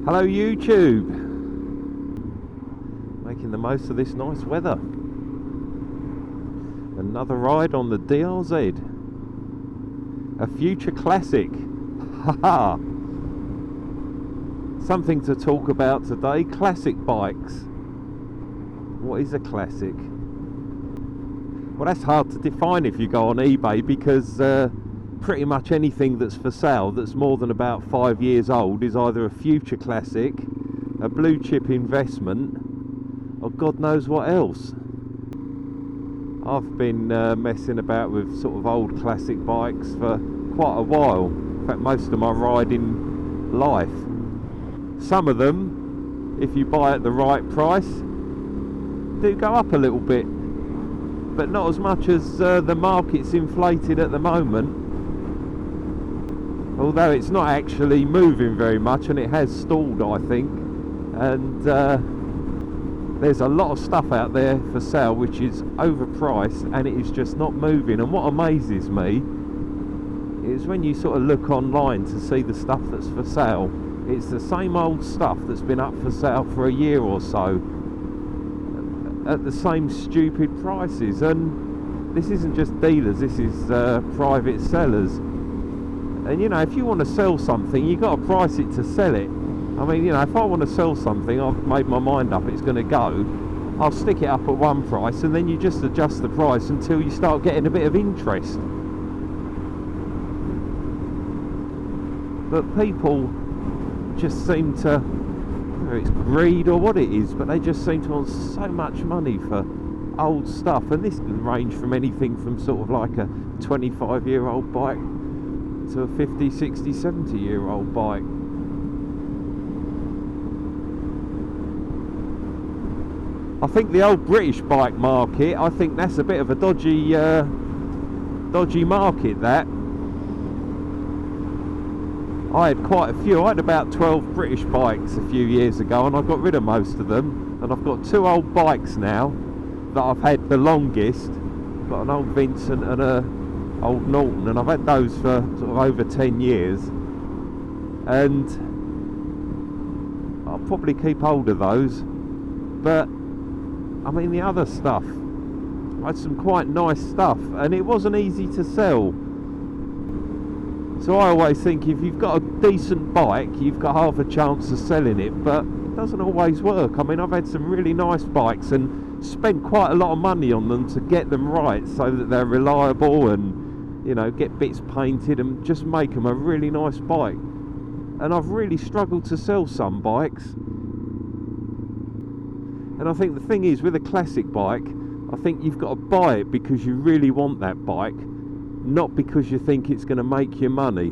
Hello YouTube, making the most of this nice weather. Another ride on the DRZ, a future classic. Haha. Something to talk about today, classic bikes. What is a classic? Well, that's hard to define if you go on eBay, because pretty much anything that's for sale that's more than about 5 years old is either a future classic, a blue chip investment, or God knows what else. I've been messing about with sort of old classic bikes for quite a while. In fact, most of my riding life. Some of them, if you buy at the right price, do go up a little bit, but not as much as the market's inflated at the moment. Although it's not actually moving very much, and it has stalled, I think. And there's a lot of stuff out there for sale which is overpriced, and it is just not moving. And what amazes me is when you sort of look online to see the stuff that's for sale, it's the same old stuff that's been up for sale for a year or so at the same stupid prices. And this isn't just dealers, this is private sellers. And you know, if you want to sell something, you've got to price it to sell it. I mean, you know, if I want to sell something, I've made my mind up it's going to go, I'll stick it up at one price, and then you just adjust the price until you start getting a bit of interest. But people just seem to, whether it's greed or what it is, but they just seem to want so much money for old stuff. And this can range from anything from sort of like a 25-year-old bike to a 50, 60, 70-year-old bike. I think the old British bike market, I think that's a bit of a dodgy market, that. I had quite a few. I had about 12 British bikes a few years ago, and I got rid of most of them. And I've got two old bikes now that I've had the longest. I've got an old Vincent and a old Norton, and I've had those for sort of over 10 years, and I'll probably keep hold of those. But I mean, the other stuff, I had some quite nice stuff, and it wasn't easy to sell. So I always think if you've got a decent bike, you've got half a chance of selling it, but it doesn't always work. I mean, I've had some really nice bikes and spent quite a lot of money on them to get them right so that they're reliable, and you know, get bits painted and just make them a really nice bike. And I've really struggled to sell some bikes. And I think the thing is, with a classic bike, I think you've got to buy it because you really want that bike, not because you think it's going to make you money.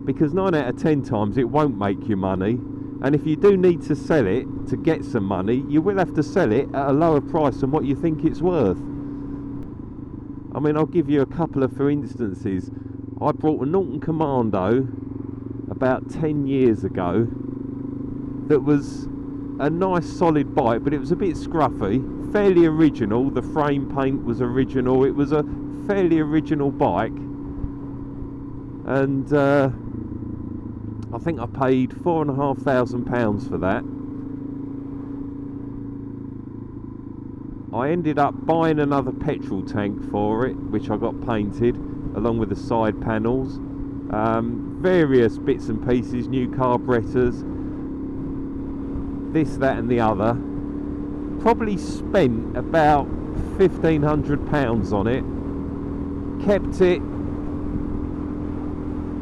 Because 9 out of 10 times it won't make you money. And if you do need to sell it to get some money, you will have to sell it at a lower price than what you think it's worth. I mean, I'll give you a couple of for instances. I bought a Norton Commando about 10 years ago that was a nice solid bike, but it was a bit scruffy, fairly original. The frame paint was original. It was a fairly original bike, and I think I paid £4,500 for that. I ended up buying another petrol tank for it, which I got painted along with the side panels, various bits and pieces, new carburetors, this, that and the other. Probably spent about £1,500 on it.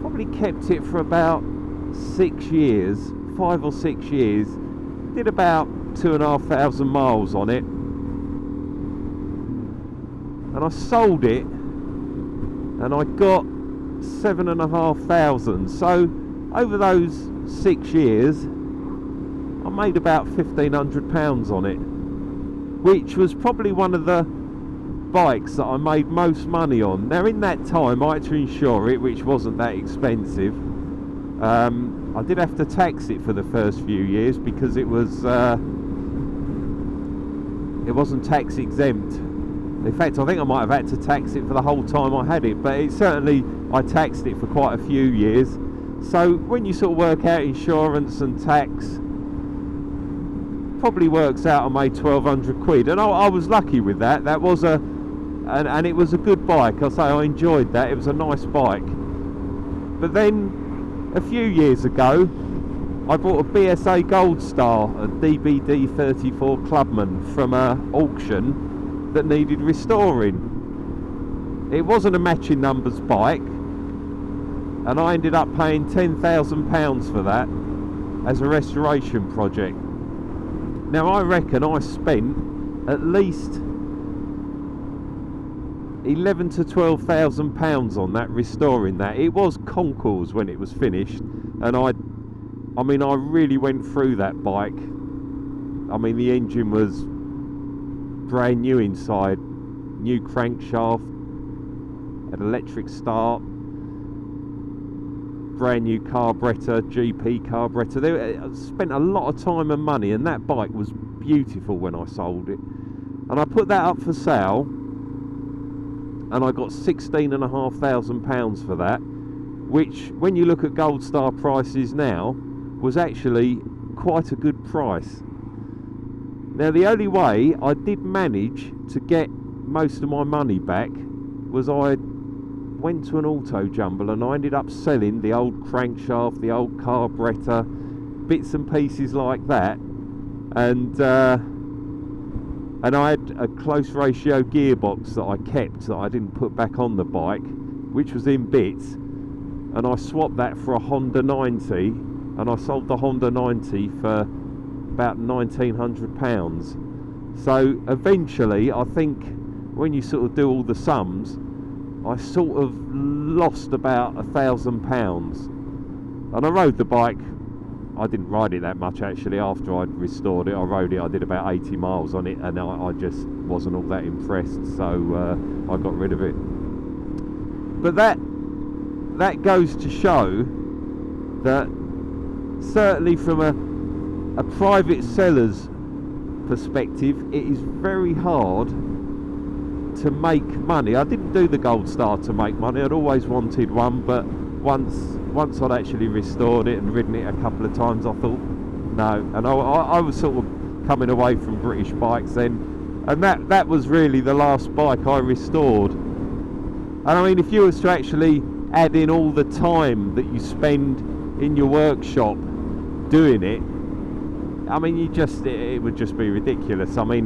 Probably kept it for about 6 years, 5 or 6 years. Did about 2,500 miles on it. And I sold it, and I got 7,500. So over those 6 years, I made about £1,500 on it, which was probably one of the bikes that I made most money on. Now, in that time, I had to insure it, which wasn't that expensive. I did have to tax it for the first few years because it wasn't tax exempt. In fact, I think I might have had to tax it for the whole time I had it, but it certainly, I taxed it for quite a few years. So when you sort of work out insurance and tax, probably works out I made 1,200 quid, and I was lucky with that. That was and it was a good bike. I say I enjoyed that. It was a nice bike. But then a few years ago, I bought a BSA Gold Star, a DBD 34 Clubman from an auction that needed restoring. It wasn't a matching numbers bike, and I ended up paying £10,000 for that as a restoration project. Now I reckon I spent at least £11,000 to £12,000 on that, restoring that. It was concours when it was finished, and I mean I really went through that bike. I mean the engine was brand new inside, new crankshaft, an electric start, brand new carburettor, GP carburettor. I spent a lot of time and money, and that bike was beautiful when I sold it. And I put that up for sale, and I got £16,500 for that, which, when you look at Gold Star prices now, was actually quite a good price. Now the only way I did manage to get most of my money back was I went to an auto jumble, and I ended up selling the old crankshaft, the old carburettor, bits and pieces like that, and I had a close ratio gearbox that I kept that I didn't put back on the bike, which was in bits, and I swapped that for a Honda 90, and I sold the Honda 90 for about £1,900. So eventually, I think when you sort of do all the sums, I sort of lost about £1,000. And I rode the bike. I didn't ride it that much actually. After I'd restored it, I rode it. I did about 80 miles on it, and I just wasn't all that impressed, so I got rid of it. But that goes to show that certainly from a private seller's perspective, it is very hard to make money. I didn't do the Gold Star to make money. I'd always wanted one, but once I'd actually restored it and ridden it a couple of times, I thought no. And I was sort of coming away from British bikes then, and that was really the last bike I restored. And I mean, if you was to actually add in all the time that you spend in your workshop doing it, I mean, it would just be ridiculous. I mean,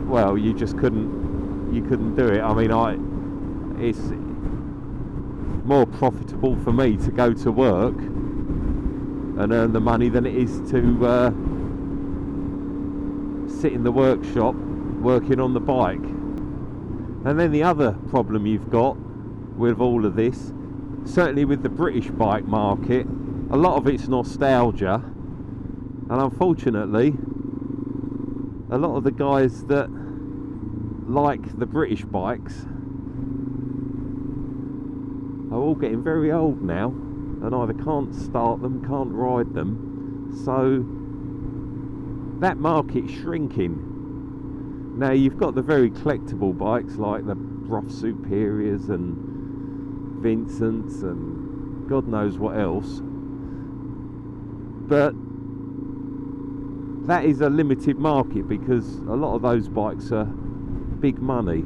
well, you just couldn't do it. I mean, it's more profitable for me to go to work and earn the money than it is to sit in the workshop working on the bike. And then the other problem you've got with all of this, certainly with the British bike market, a lot of it's nostalgia, and unfortunately a lot of the guys that like the British bikes are all getting very old now, and either can't start them, can't ride them, so that market's shrinking. Now you've got the very collectible bikes like the Brough Superiors and Vincents and God knows what else, but that is a limited market because a lot of those bikes are big money.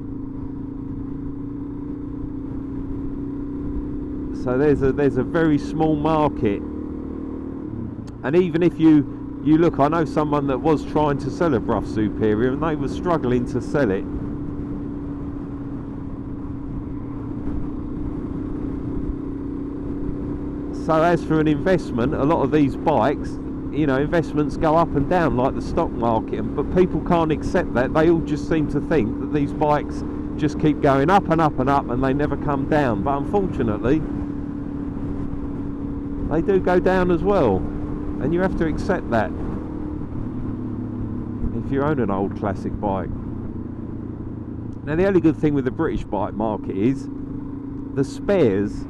So there's a very small market, and even if you look, I know someone that was trying to sell a Brough Superior and they were struggling to sell it. So as for an investment, a lot of these bikes, you know, investments go up and down like the stock market, but people can't accept that. They all just seem to think that these bikes just keep going up and up and up and they never come down, but unfortunately they do go down as well, and you have to accept that if you own an old classic bike. Now the only good thing with the British bike market is the spares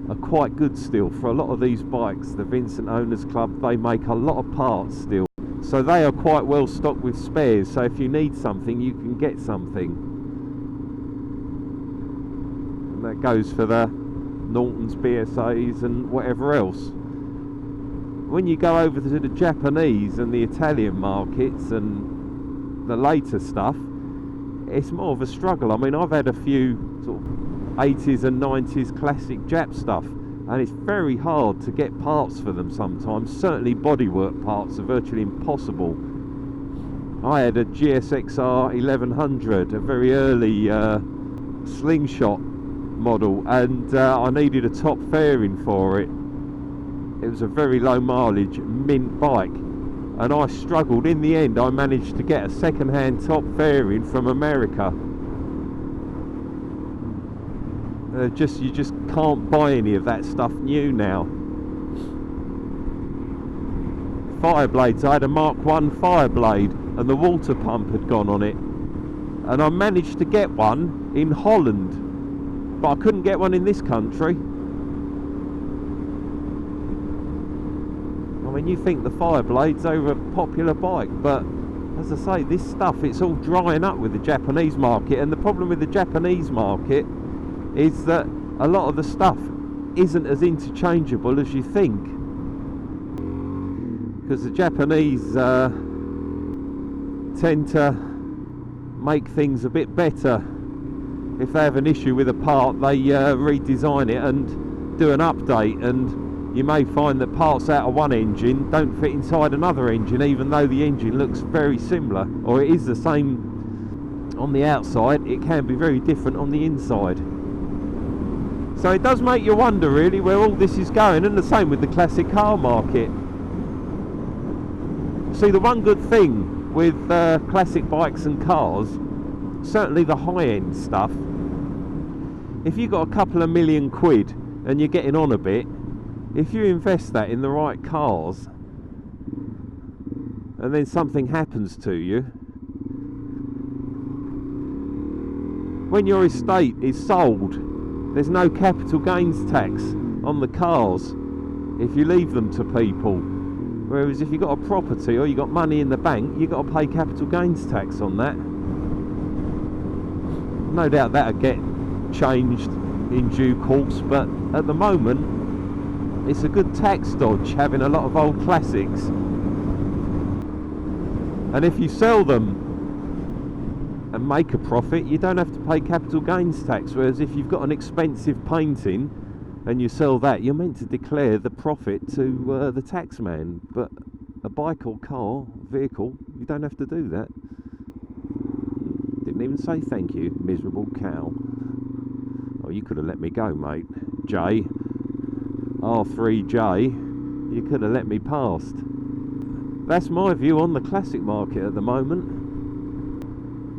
are quite good still for a lot of these bikes. The Vincent Owners Club, they make a lot of parts still, so they are quite well stocked with spares, so if you need something you can get something. And that goes for the Norton's, BSAs and whatever else. When you go over to the Japanese and the Italian markets and the later stuff, it's more of a struggle. I mean, I've had a few sort of 80s and 90s classic Jap stuff, and it's very hard to get parts for them sometimes. Certainly bodywork parts are virtually impossible. I had a GSXR 1100, a very early slingshot model, and I needed a top fairing for it. It was a very low mileage mint bike, and I struggled. In the end, I managed to get a second-hand top fairing from America. You just can't buy any of that stuff new now. Fireblades, I had a Mark 1 Fireblade and the water pump had gone on it, and I managed to get one in Holland, but I couldn't get one in this country. I mean, you think the Fireblade's over a popular bike, but as I say, this stuff, it's all drying up with the Japanese market, and the problem with the Japanese market is that a lot of the stuff isn't as interchangeable as you think, because the Japanese tend to make things a bit better. If they have an issue with a part, they redesign it and do an update, and you may find that parts out of one engine don't fit inside another engine, even though the engine looks very similar, or it is the same on the outside. It can be very different on the inside. So it does make you wonder really where all this is going, and the same with the classic car market. See, the one good thing with classic bikes and cars, certainly the high-end stuff, if you've got a couple of million quid and you're getting on a bit, if you invest that in the right cars and then something happens to you, when your estate is sold, there's no capital gains tax on the cars if you leave them to people. Whereas if you've got a property or you've got money in the bank, you've got to pay capital gains tax on that. No doubt that'll get changed in due course, but at the moment it's a good tax dodge having a lot of old classics. And if you sell them and make a profit, you don't have to pay capital gains tax. Whereas if you've got an expensive painting and you sell that, you're meant to declare the profit to the tax man. But a bike or car, vehicle, you don't have to do that. Didn't even say thank you, miserable cow. Oh, you could have let me go, mate. J, R3J, you could have let me past. That's my view on the classic market at the moment.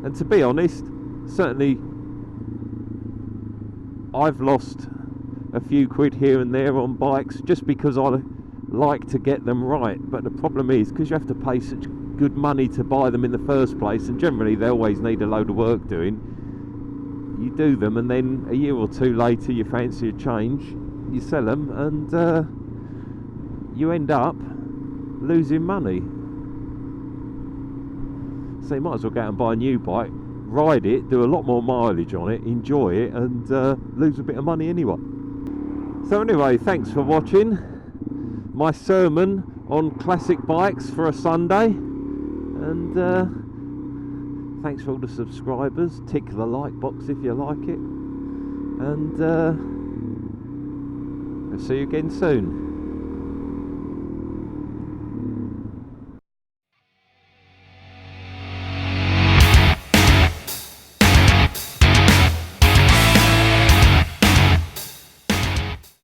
And to be honest, certainly I've lost a few quid here and there on bikes just because I like to get them right. But the problem is, because you have to pay such good money to buy them in the first place, and generally they always need a load of work doing, you do them and then a year or two later you fancy a change, you sell them, and you end up losing money. So you might as well go out and buy a new bike, ride it, do a lot more mileage on it, enjoy it, and lose a bit of money anyway. So anyway, thanks for watching my sermon on classic bikes for a Sunday, and thanks for all the subscribers. Tick the like box if you like it, and I'll see you again soon.